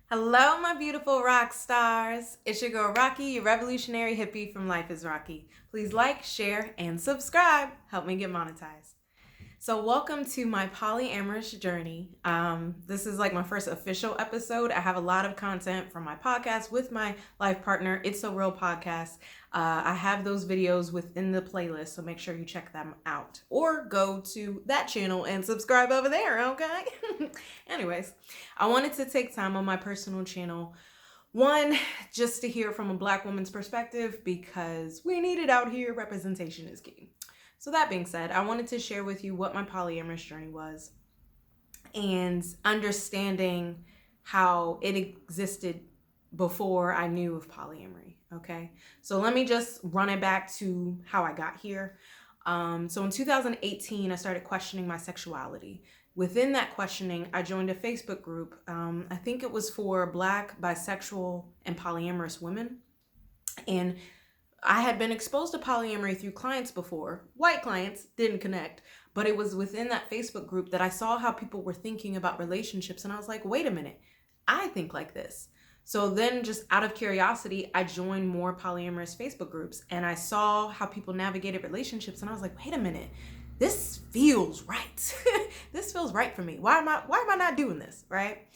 Hello, my beautiful rock stars. It's your girl Rocqi, your revolutionary hippie from LifeIsRocqi. Please like, share, and subscribe. Help me get monetized. So welcome to my polyamorous journey. This is like my first official episode. I have a lot of content from my podcast with my life partner. It's a real podcast. I have those videos within the playlist, so make sure you check them out or go to that channel and subscribe over there, okay? Anyways, I wanted to take time on my personal channel. One, just to hear from a Black woman's perspective because we need it out here. Representation is key. So that being said, I wanted to share with you what my polyamorous journey was and understanding how it existed before I knew of polyamory, okay? So let me just run it back to how I got here. So in 2018, I started questioning my sexuality. Within that questioning, I joined a Facebook group. I think it was for Black, bisexual, and polyamorous women. And I had been exposed to polyamory through clients before. White clients, didn't connect. But it was within that Facebook group that I saw how people were thinking about relationships. And I was like, wait a minute, I think like this. So then just out of curiosity, I joined more polyamorous Facebook groups. And I saw how people navigated relationships. And I was like, wait a minute, this feels right. This feels right for me. Why am I not doing this, right?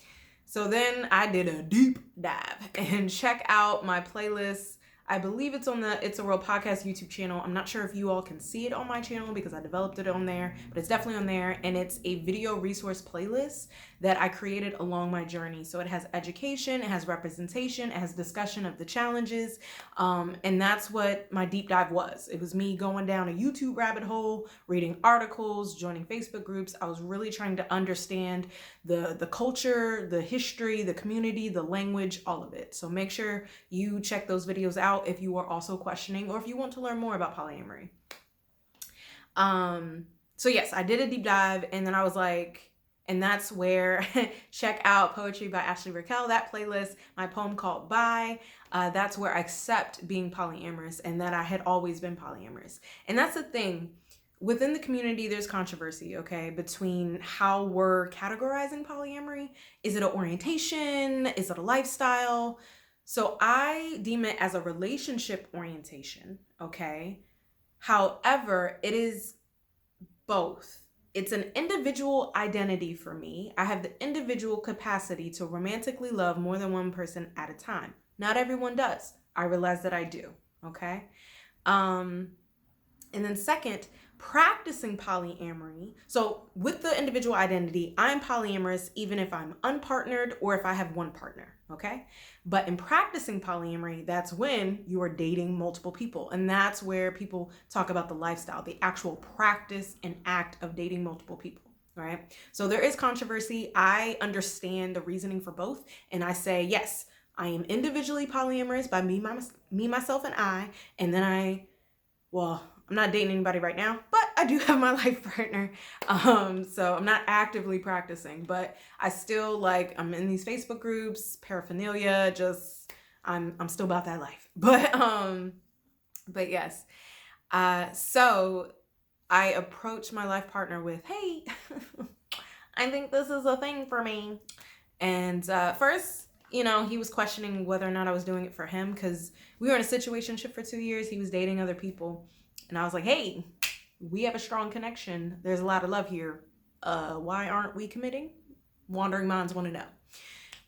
So then I did a deep dive and check out my playlist. I believe it's on the It's a Real Podcast YouTube channel. I'm not sure if you all can see it on my channel because I developed it on there, but it's definitely on there. And it's a video resource playlist that I created along my journey. So it has education, it has representation, it has discussion of the challenges. And that's what my deep dive was. It was me going down a YouTube rabbit hole, reading articles, joining Facebook groups. I was really trying to understand the culture, the history, the community, the language, all of it. So make sure you check those videos out if you are also questioning or if you want to learn more about polyamory. So yes, I did a deep dive and then I was like, and that's where check out Poetry by Ashley Raquel, that playlist, my poem called Bye. That's where I accept being polyamorous and that I had always been polyamorous. And that's the thing. Within the community, there's controversy, okay, between how we're categorizing polyamory. Is it an orientation? Is it a lifestyle? So I deem it as a relationship orientation, okay? However, it is both. It's an individual identity for me. I have the individual capacity to romantically love more than one person at a time. Not everyone does. I realize that I do, okay? And then second, practicing polyamory. So with the individual identity, I'm polyamorous even if I'm unpartnered or if I have one partner, okay? But in practicing polyamory, that's when you are dating multiple people. And that's where people talk about the lifestyle, the actual practice and act of dating multiple people. Right? So there is controversy. I understand the reasoning for both. And I say, yes, I am individually polyamorous by me, myself, and I. And then I'm not dating anybody right now, but I do have my life partner. So I'm not actively practicing, but I still I'm in these Facebook groups, paraphernalia, I'm still about that life. But yes. So I approached my life partner with, hey, I think this is a thing for me. And first, he was questioning whether or not I was doing it for him because we were in a situationship for 2 years. He was dating other people. And I was like, hey, we have a strong connection. There's a lot of love here. Why aren't we committing? Wandering minds want to know.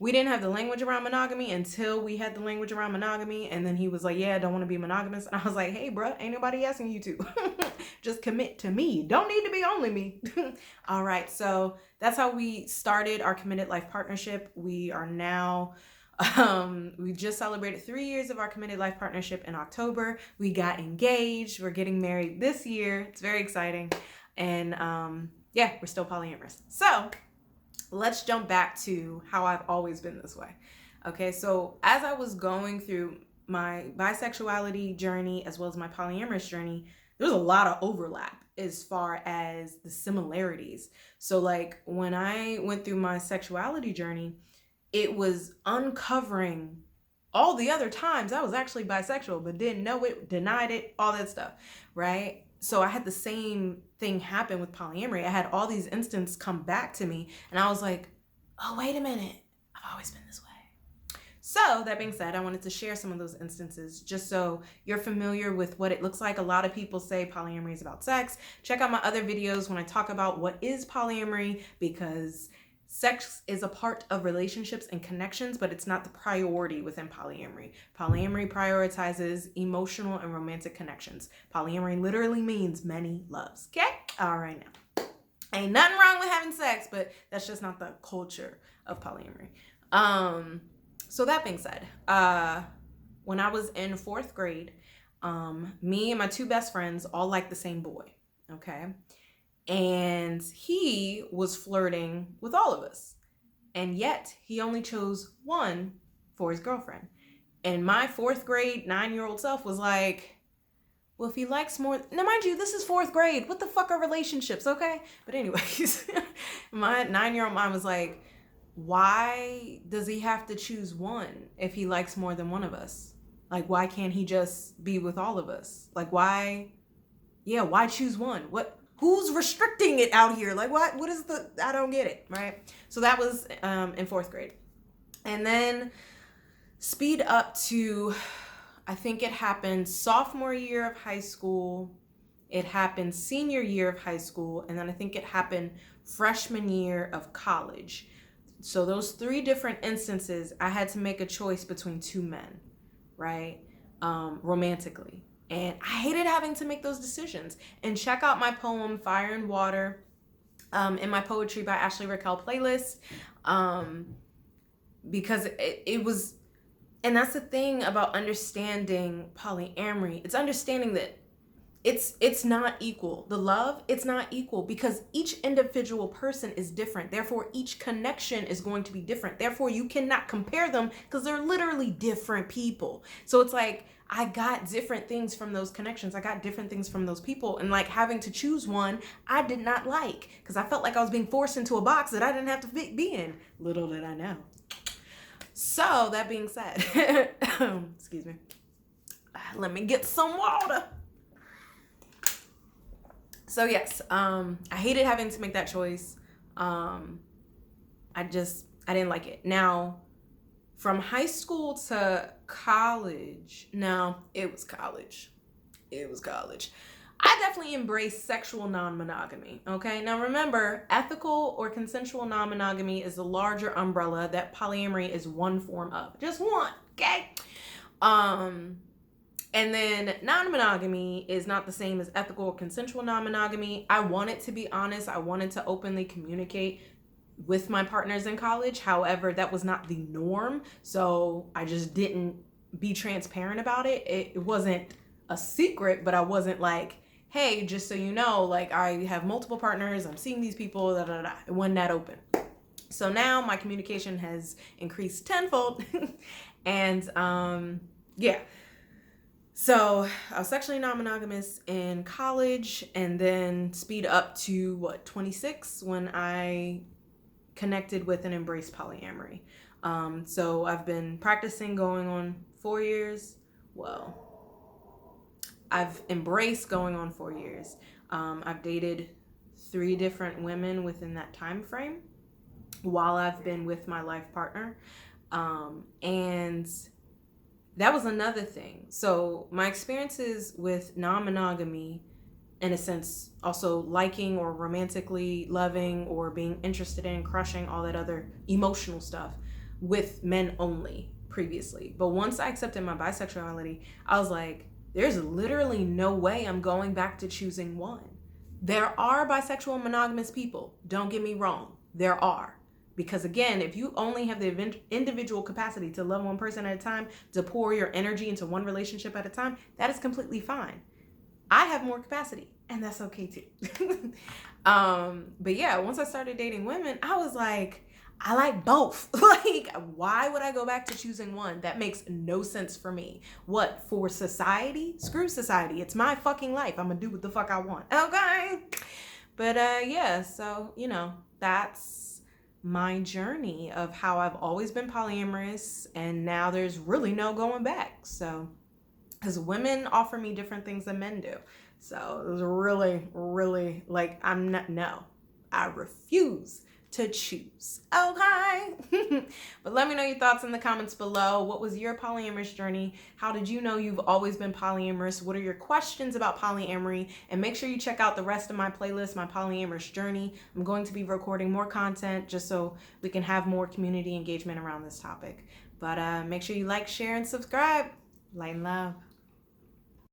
We didn't have the language around monogamy until we had the language around monogamy. And then he was like, yeah, I don't want to be monogamous. And I was like, hey, bro, ain't nobody asking you to. Just commit to me. Don't need to be only me. All right. So that's how we started our committed life partnership. We are now... we just celebrated 3 years of our committed life partnership in October. We got engaged. We're getting married this year. It's very exciting. And we're still polyamorous. So let's jump back to how I've always been this way. Okay, so as I was going through my bisexuality journey as well as my polyamorous journey, there was a lot of overlap as far as the similarities. So when I went through my sexuality journey, it was uncovering all the other times I was actually bisexual, but didn't know it, denied it, all that stuff, right? So I had the same thing happen with polyamory. I had all these instances come back to me, and I was like, oh, wait a minute. I've always been this way. So that being said, I wanted to share some of those instances just so you're familiar with what it looks like. A lot of people say polyamory is about sex. Check out my other videos when I talk about what is polyamory, because sex is a part of relationships and connections, but it's not the priority within polyamory. Polyamory prioritizes emotional and romantic connections. Polyamory literally means many loves. Okay? All right now. Ain't nothing wrong with having sex, but that's just not the culture of polyamory. So that being said, when I was in 4th grade, me and my 2 best friends all liked the same boy. Okay? And he was flirting with all of us. And yet he only chose one for his girlfriend. And my 4th grade 9-year-old self was like, well, if he likes more, now mind you, this is 4th grade. What the fuck are relationships, okay? But anyways, my 9-year-old mind was like, why does he have to choose one if he likes more than one of us? Like, why can't he just be with all of us? Like, why choose one? Who's restricting it out here? Like, what is I don't get it, right? So that was in 4th grade. And then speed up to, I think it happened sophomore year of high school. It happened senior year of high school. And then I think it happened freshman year of college. So those 3 different instances, I had to make a choice between 2 men, right? Romantically. And I hated having to make those decisions. And check out my poem, Fire and Water, in my Poetry by Ashley Raquel playlist. Because it was, and that's the thing about understanding polyamory. It's understanding that it's not equal. The love, it's not equal, because each individual person is different. Therefore, each connection is going to be different. Therefore, you cannot compare them because they're literally different people. So it's like, I got different things from those connections. I got different things from those people. And like having to choose one, I did not like, because I felt like I was being forced into a box that I didn't have to be in. Little did I know. So that being said, excuse me. Let me get some water. So yes, I hated having to make that choice. I didn't like it. Now, from high school to college, no, it was college. I definitely embraced sexual non-monogamy, okay? Now remember, ethical or consensual non-monogamy is the larger umbrella that polyamory is one form of. Just one, okay? And then non-monogamy is not the same as ethical or consensual non-monogamy. I wanted to be honest. I wanted to openly communicate with my partners in college. However, that was not the norm. So I just didn't be transparent about it. It wasn't a secret, but I wasn't like, hey, just so you know, like I have multiple partners. I'm seeing these people, da, da, da. It wasn't that open. So now my communication has increased tenfold. And yeah. So I was sexually non-monogamous in college, and then speed up to 26 when I connected with and embraced polyamory. So I've been practicing going on 4 years. Well, I've embraced going on 4 years. I've dated 3 different women within that time frame while I've been with my life partner. And that was another thing. So my experiences with non-monogamy, in a sense, also liking or romantically loving or being interested in, crushing, all that other emotional stuff with men only previously. But once I accepted my bisexuality, I was like, there's literally no way I'm going back to choosing one. There are bisexual monogamous people. Don't get me wrong. There are. Because again, if you only have the individual capacity to love one person at a time, to pour your energy into one relationship at a time, that is completely fine. I have more capacity, and that's okay too. But yeah, once I started dating women, I was like, I like both. Like, why would I go back to choosing one? That makes no sense for me. What, for society? Screw society. It's my fucking life. I'm gonna do what the fuck I want. Okay. But yeah, so, that's my journey of how I've always been polyamorous, and now there's really no going back. So, because women offer me different things than men do. So it was really, really like, I refuse to choose. Okay. But let me know your thoughts in the comments below. What was your polyamorous journey? How did you know you've always been polyamorous? What are your questions about polyamory? And make sure you check out the rest of my playlist, my polyamorous journey. I'm going to be recording more content just so we can have more community engagement around this topic. But make sure you like, share, and subscribe. Light and love.